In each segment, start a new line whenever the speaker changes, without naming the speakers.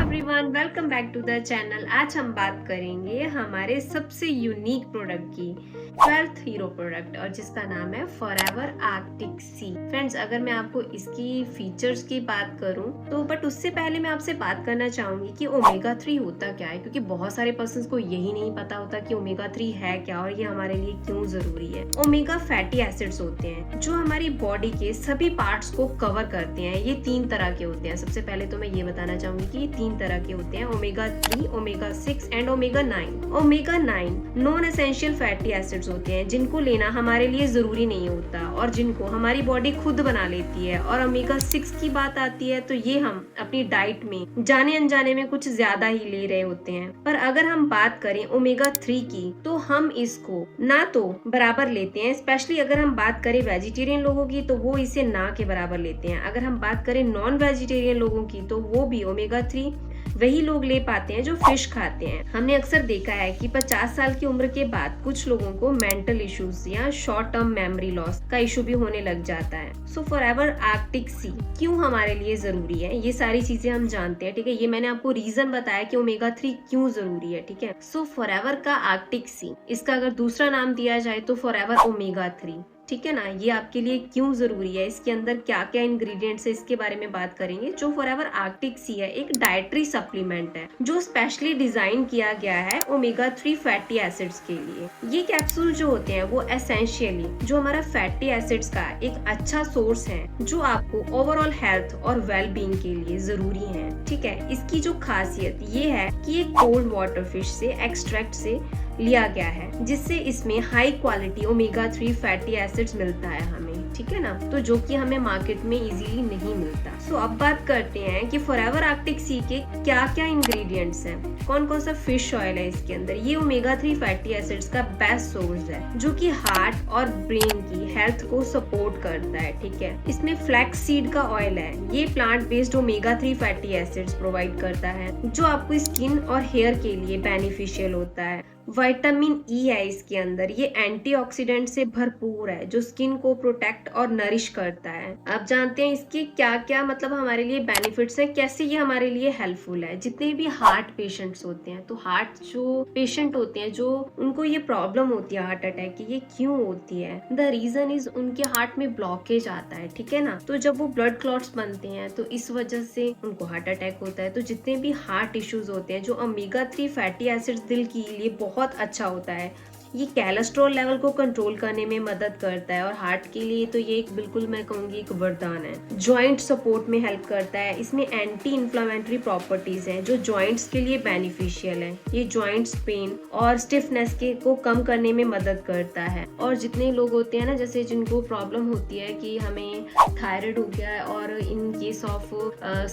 Everyone, welcome back to the channel. आज हम बात करेंगे हमारे सबसे यूनिक प्रोडक्ट की, 12th हीरो प्रोडक्ट, और जिसका नाम है फॉरएवर आर्कटिक सी। फ्रेंड्स, अगर मैं आपको इसकी फीचर्स की बात करूं तो बट उससे पहले मैं आपसे बात करना चाहूंगी कि ओमेगा 3 होता क्या है, क्योंकि बहुत सारे पर्सन को यही नहीं पता होता कि ओमेगा 3 है क्या और ये हमारे लिए क्यों जरूरी है। ओमेगा फैटी एसिड्स होते हैं जो हमारी बॉडी के सभी पार्ट्स को कवर करते हैं। ये 3 तरह के होते हैं। सबसे पहले तो मैं ये बताना चाहूंगी कि ये 3 तरह के होते हैं, omega 3, omega 6 and omega 9। Omega 9 non essential fatty acids होते हैं जिनको लेना हमारे लिए जरूरी नहीं होता और जिनको हमारी बॉडी खुद बना लेती है। और ओमेगा 6 की बात आती है तो ये हम अपनी डाइट में जाने अनजाने में कुछ ज्यादा ही ले रहे होते हैं। पर अगर हम बात करें ओमेगा 3 की तो हम इसको ना तो बराबर लेते हैं, स्पेशली अगर हम बात करें वेजिटेरियन लोगों की तो वो इसे ना के बराबर लेते हैं। अगर हम बात करें नॉन वेजिटेरियन लोगों की तो वो भी ओमेगा 3 वही लोग ले पाते हैं जो फिश खाते हैं। हमने अक्सर देखा है कि 50 साल की उम्र के बाद कुछ लोगों को मेंटल इश्यूज या शॉर्ट टर्म मेमोरी लॉस का इशू भी होने लग जाता है। सो फॉरएवर आर्कटिक सी क्यों हमारे लिए जरूरी है, ये सारी चीजें हम जानते हैं। ठीक है, ये मैंने आपको रीजन बताया कि ओमेगा 3 क्यों जरूरी है। ठीक है, सो फॉरएवर का आर्कटिक सी, इसका अगर दूसरा नाम दिया जाए तो फॉरएवर ओमेगा 3। ठीक है ना, ये आपके लिए क्यों जरूरी है, इसके अंदर क्या क्या इंग्रेडिएंट्स है, इसके बारे में बात करेंगे। जो फॉरएवर आर्कटिक सी है एक डाइटरी सप्लीमेंट है जो स्पेशली डिजाइन किया गया है ओमेगा 3 फैटी एसिड्स के लिए। ये कैप्सूल जो होते हैं वो एसेंशियली जो हमारा फैटी एसिड्स का एक अच्छा सोर्स है जो आपको ओवरऑल हेल्थ और वेल बीइंग के लिए जरूरी है। ठीक है, इसकी जो खासियत ये है कि ये कोल्ड वाटर फिश से एक्सट्रैक्ट से लिया गया है जिससे इसमें high quality omega 3 fatty acids मिलता है हमें। ठीक है ना, तो जो कि हमें मार्केट में इजीली नहीं मिलता। सो अब बात करते हैं कि फॉरएवर आर्कटिक सी के क्या क्या इंग्रेडिएंट्स हैं, कौन कौन सा फिश ऑयल है इसके अंदर। ये ओमेगा 3 फैटी एसिड्स का बेस्ट सोर्स है जो कि हार्ट और ब्रेन की हेल्थ को सपोर्ट करता है। ठीक है, इसमें फ्लैक्स सीड का ऑयल है, ये plant based omega 3 fatty acids provide करता है जो आपको स्किन और हेयर के लिए बेनिफिशियल होता है। विटामिन ई है इसके अंदर, ये एंटीऑक्सीडेंट से भरपूर है जो स्किन को प्रोटेक्ट और नरिश करता है। आप जानते हैं इसके क्या क्या मतलब हमारे लिए बेनिफिट्स हैं, कैसे ये हमारे लिए हेल्पफुल है। जितने भी हार्ट पेशेंट्स होते हैं, तो हार्ट जो पेशेंट होते हैं जो उनको ये प्रॉब्लम होती है हार्ट अटैक की, ये क्यों होती है, द रीजन इज उनके हार्ट में ब्लॉकेज आता है। ठीक है ना, तो जब वो ब्लड क्लॉट्स बनते हैं तो इस वजह से उनको हार्ट अटैक होता है। तो जितने भी हार्ट इश्यूज होते हैं, जो ओमेगा 3 फैटी एसिड्स दिल के लिए बहुत अच्छा होता है। ये कोलेस्ट्रॉल लेवल को कंट्रोल करने में मदद करता है और हार्ट के लिए तो ये एक बिल्कुल मैं कहूंगी एक वरदान है। जॉइंट सपोर्ट में हेल्प करता है, इसमें एंटी इन्फ्लेमेटरी प्रॉपर्टीज हैं जो जॉइंट्स के लिए बेनिफिशियल है। ये जॉइंट्स पेन और स्टिफनेस के को कम करने में मदद करता है। और जितने लोग होते हैं ना, जैसे जिनको प्रॉब्लम होती है कि हमें थायराइड हो गया है और इन केस ऑफ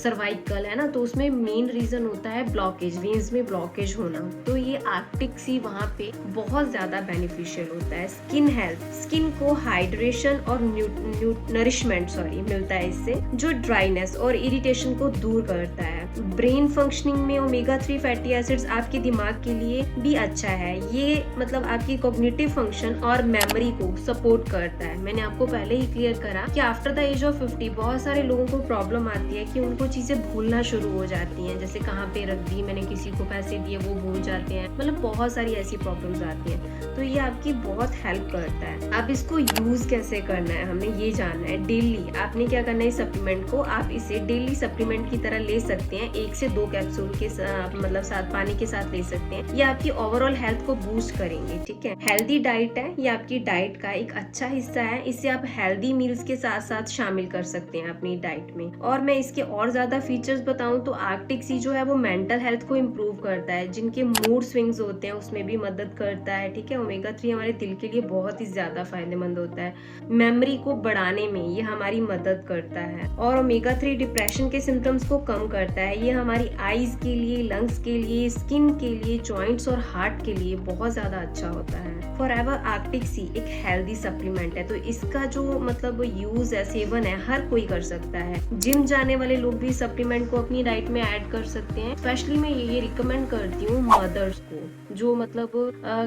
सर्वाइकल है ना, तो उसमें मेन रीजन होता है ब्लॉकेज, वेन्स में ब्लॉकेज होना। तो ये आर्कटिक सी वहाँ पे बहुत ज्यादा बेनिफिशियल होता है। स्किन हेल्थ, स्किन को हाइड्रेशन और नरिशमेंट मिलता है इससे, जो ड्राइनेस और इरिटेशन को दूर करता है। ब्रेन फंक्शनिंग में ओमेगा 3 फैटी एसिड्स आपके दिमाग के लिए भी अच्छा है। ये मतलब आपकी कॉग्निटिव फंक्शन और मेमोरी को सपोर्ट करता है। मैंने आपको पहले ही क्लियर करा कि आफ्टर द एज ऑफ 50 बहुत सारे लोगों को प्रॉब्लम आती है कि उनको चीजें भूलना शुरू हो जाती हैं, जैसे कहाँ पे रख दी, मैंने किसी को पैसे दिए, वो भूल जाते हैं, मतलब बहुत सारी ऐसी प्रॉब्लम्स आती हैं। तो ये आपकी बहुत हेल्प करता है। अब इसको यूज कैसे करना है हमने ये जानना है। डेली आपने क्या करना है, सप्लीमेंट को आप इसे डेली सप्लीमेंट की तरह ले सकते हैं, 1 से 2 कैप्सूल के मतलब साथ पानी के साथ ले सकते हैं। ये आपकी ओवरऑल हेल्थ को बूस्ट करेंगे। ठीक है, हेल्दी डाइट है, ये आपकी डाइट का एक अच्छा हिस्सा है। इसे आप हेल्दी मील्स के साथ साथ शामिल कर सकते हैं अपनी डाइट में। और मैं इसके और ज्यादा फीचर्स बताऊं तो आर्कटिक सी जो है वो मेंटल हेल्थ को इम्प्रूव करता है, जिनके मूड स्विंग्स होते हैं उसमें भी मदद करता है। ठीक है, ओमेगा 3 हमारे दिल के लिए बहुत ही ज्यादा फायदेमंद होता है। मेमोरी को बढ़ाने में ये हमारी मदद करता है। और ओमेगा 3 डिप्रेशन के सिम्टम्स को कम करता है। ये हमारी आईज के लिए, लंग्स के लिए, स्किन के लिए, जॉइंट्स और हार्ट के लिए बहुत ज्यादा अच्छा होता है। फॉरएवर आर्कटिक सी एक हेल्दी सप्लीमेंट है, तो इसका जो मतलब यूज है, सेवन है, हर कोई कर सकता है। जिम जाने वाले लोग भी सप्लीमेंट को अपनी डाइट में ऐड कर सकते हैं। स्पेशली मैं ये रिकमेंड करती हूँ मदर्स को जो मतलब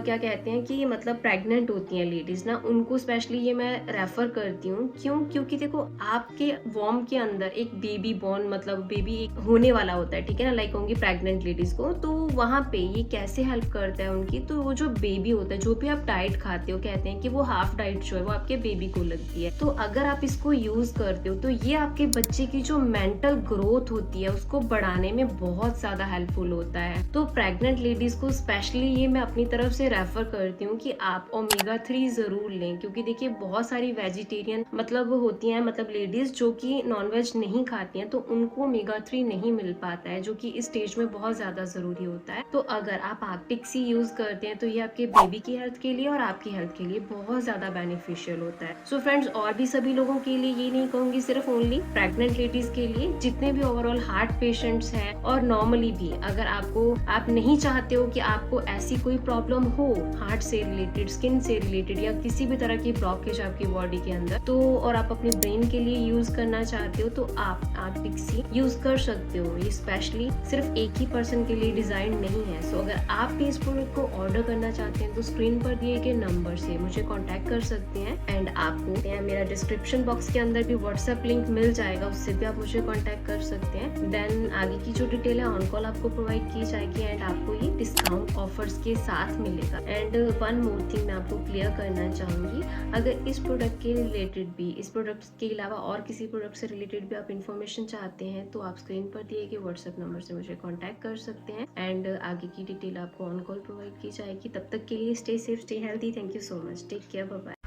क्या कहते हैं कि मतलब प्रेग्नेंट होती हैं लेडीज ना, उनको स्पेशली ये मैं रेफर करती हूँ। क्यों? क्योंकि देखो आपके वॉर्म के अंदर एक बेबी बॉर्न मतलब बेबी एक होने वाला होता है, ठीक है ना, लाइक होंगी प्रेग्नेंट लेडीज को, तो वहाँ पे ये कैसे हेल्प करता है उनकी, तो वो जो बेबी होता है, जो भी आप डाइट खाते हो, कहते हैं कि वो हाफ डाइट जो है वो आपके बेबी को लगती है, तो अगर आप इसको यूज करते हो तो ये आपके बच्चे की जो मेंटल ग्रोथ होती है उसको बढ़ाने में बहुत ज्यादा हेल्पफुल होता है। तो प्रेग्नेंट लेडीज को स्पेशली ये मैं अपनी तरफ से रेफर करती हूँ कि आप ओमेगा 3 जरूर लें, क्योंकि देखिए बहुत सारी वेजिटेरियन मतलब होती हैं, मतलब लेडीज जो कि नॉनवेज नहीं खाती हैं, तो उनको ओमेगा 3 नहीं मिल पाता है, जो कि इस स्टेज में बहुत ज्यादा जरूरी होता है। तो अगर आप आर्कटिक सी यूज करते हैं तो ये आपके बेबी की हेल्थ के लिए और आपकी हेल्थ के लिए बहुत ज्यादा बेनिफिशियल होता है। सो फ्रेंड्स, और भी सभी लोगों के लिए, ये नहीं कहूंगी सिर्फ ओनली प्रेग्नेंट लेडीज के लिए, जितने भी ओवरऑल हार्ट पेशेंट्स हैं और नॉर्मली भी अगर आप नहीं चाहते हो कि आपको ऐसी कोई प्रॉब्लम हो हार्ट से रिलेटेड, स्किन से रिलेटेड या किसी भी तरह की ब्लॉकेज आपकी बॉडी के अंदर, तो और आप अपने ब्रेन के लिए यूज करना चाहते हो तो आप आर्कटिक सी यूज कर सकते हो। ये स्पेशली सिर्फ एक ही पर्सन के लिए डिजाइन नहीं है। सो अगर आप भी इस प्रोडक्ट को ऑर्डर करना चाहते हैं तो स्क्रीन पर दिए गए नंबर से मुझे कांटेक्ट कर सकते हैं, एंड आपको मेरा डिस्क्रिप्शन बॉक्स के अंदर भी व्हाट्सएप लिंक मिल जाएगा, उससे भी आप मुझे कांटेक्ट कर सकते हैं। देन आगे की जो डिटेल है ऑन कॉल आपको प्रोवाइड की जाएगी, एंड आपको ये डिस्काउंट ऑफर्स के साथ मिलेगा। एंड वन मोर थिंग मैं आपको क्लियर करना चाहूंगी, अगर इस प्रोडक्ट के रिलेटेड भी, इस प्रोडक्ट के अलावा और किसी प्रोडक्ट से रिलेटेड भी आप इन्फॉर्मेशन चाहते हैं तो आप स्क्रीन पर दिए गए व्हाट्सएप नंबर से मुझे कांटेक्ट कर सकते हैं, एंड आगे की डिटेल आपको ऑन कॉल प्रोवाइड की जाएगी। तब तक के लिए stay safe, stay healthy. Thank you so much, take care, bye bye.